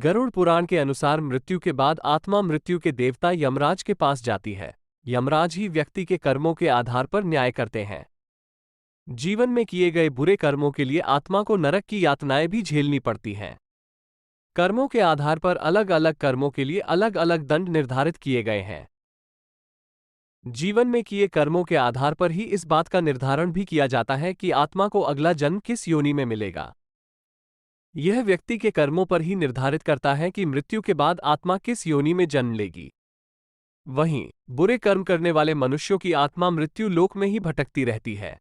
गरुड़ पुराण के अनुसार मृत्यु के बाद आत्मा मृत्यु के देवता यमराज के पास जाती है। यमराज ही व्यक्ति के कर्मों के आधार पर न्याय करते हैं। जीवन में किए गए बुरे कर्मों के लिए आत्मा को नरक की यातनाएं भी झेलनी पड़ती हैं। कर्मों के आधार पर अलग अलग कर्मों के लिए अलग अलग दंड निर्धारित किए गए हैं। जीवन में किए कर्मों के आधार पर ही इस बात का निर्धारण भी किया जाता है कि आत्मा को अगला जन्म किस योनि में मिलेगा। यह व्यक्ति के कर्मों पर ही निर्धारित करता है कि मृत्यु के बाद आत्मा किस योनि में जन्म लेगी। वहीं बुरे कर्म करने वाले मनुष्यों की आत्मा मृत्यु लोक में ही भटकती रहती है।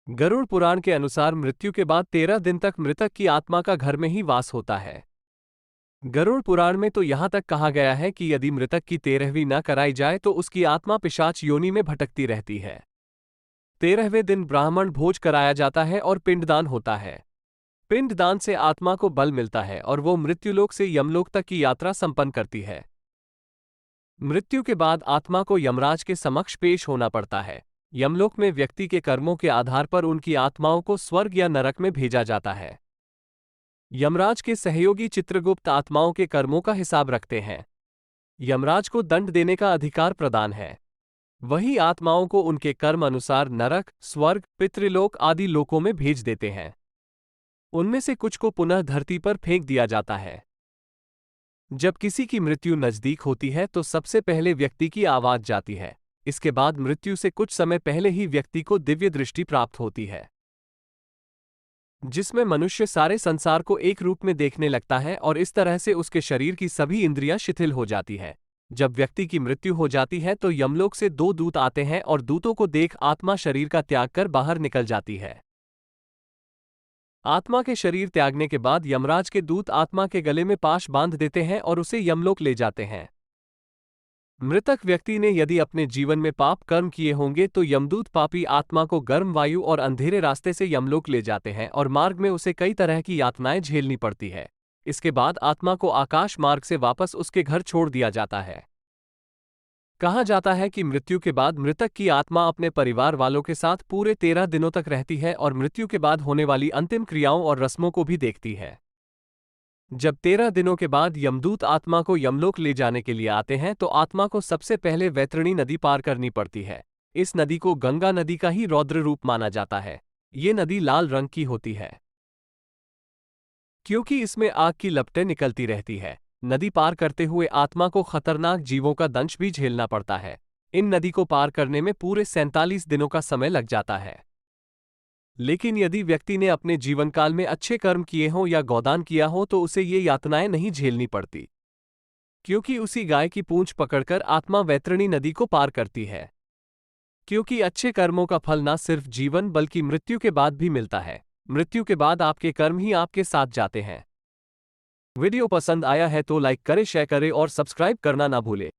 गरुड़ पुराण के अनुसार मृत्यु के बाद 13 दिन तक मृतक की आत्मा का घर में ही वास होता है। गरुड़ पुराण में तो यहां तक कहा गया है कि यदि मृतक की 13वीं न कराई जाए तो उसकी आत्मा पिशाच योनि में भटकती रहती है। 13वें दिन ब्राह्मण भोज कराया जाता है और पिंडदान होता है। पिंडदान से आत्मा को बल मिलता है और वो मृत्युलोक से यमलोक तक की यात्रा संपन्न करती है। मृत्यु के बाद आत्मा को यमराज के समक्ष पेश होना पड़ता है। यमलोक में व्यक्ति के कर्मों के आधार पर उनकी आत्माओं को स्वर्ग या नरक में भेजा जाता है। यमराज के सहयोगी चित्रगुप्त आत्माओं के कर्मों का हिसाब रखते हैं। यमराज को दंड देने का अधिकार प्रदान है। वही आत्माओं को उनके कर्म अनुसार नरक, स्वर्ग, पितृलोक आदि लोकों में भेज देते हैं। उनमें से कुछ को पुनः धरती पर फेंक दिया जाता है। जब किसी की मृत्यु नजदीक होती है तो सबसे पहले व्यक्ति की आवाज जाती है। इसके बाद मृत्यु से कुछ समय पहले ही व्यक्ति को दिव्य दृष्टि प्राप्त होती है, जिसमें मनुष्य सारे संसार को एक रूप में देखने लगता है और इस तरह से उसके शरीर की सभी इंद्रियां शिथिल हो जाती है। जब व्यक्ति की मृत्यु हो जाती है तो यमलोक से 2 दूत आते हैं और दूतों को देख आत्मा शरीर का त्याग कर बाहर निकल जाती है। आत्मा के शरीर त्यागने के बाद यमराज के दूत आत्मा के गले में पाश बांध देते हैं और उसे यमलोक ले जाते हैं। मृतक व्यक्ति ने यदि अपने जीवन में पाप कर्म किए होंगे तो यमदूत पापी आत्मा को गर्म वायु और अंधेरे रास्ते से यमलोक ले जाते हैं और मार्ग में उसे कई तरह की यातनाएं झेलनी पड़ती है। इसके बाद आत्मा को आकाश मार्ग से वापस उसके घर छोड़ दिया जाता है। कहा जाता है कि मृत्यु के बाद मृतक की आत्मा अपने परिवार वालों के साथ पूरे 13 दिनों तक रहती है और मृत्यु के बाद होने वाली अंतिम क्रियाओं और रस्मों को भी देखती है। जब 13 दिनों के बाद यमदूत आत्मा को यमलोक ले जाने के लिए आते हैं तो आत्मा को सबसे पहले वैतरणी नदी पार करनी पड़ती है। इस नदी को गंगा नदी का ही रौद्र रूप माना जाता है। ये नदी लाल रंग की होती है क्योंकि इसमें आग की लपटें निकलती रहती है। नदी पार करते हुए आत्मा को खतरनाक जीवों का दंश भी झेलना पड़ता है। इन नदी को पार करने में पूरे 47 दिनों का समय लग जाता है। लेकिन यदि व्यक्ति ने अपने जीवन काल में अच्छे कर्म किए हों या गोदान किया हो तो उसे ये यातनाएं नहीं झेलनी पड़ती, क्योंकि उसी गाय की पूंछ पकड़कर आत्मा वैतरणी नदी को पार करती है। क्योंकि अच्छे कर्मों का फल न सिर्फ जीवन बल्कि मृत्यु के बाद भी मिलता है। मृत्यु के बाद आपके कर्म ही आपके साथ जाते हैं। वीडियो पसंद आया है तो लाइक करें, शेयर करें और सब्सक्राइब करना ना भूलें।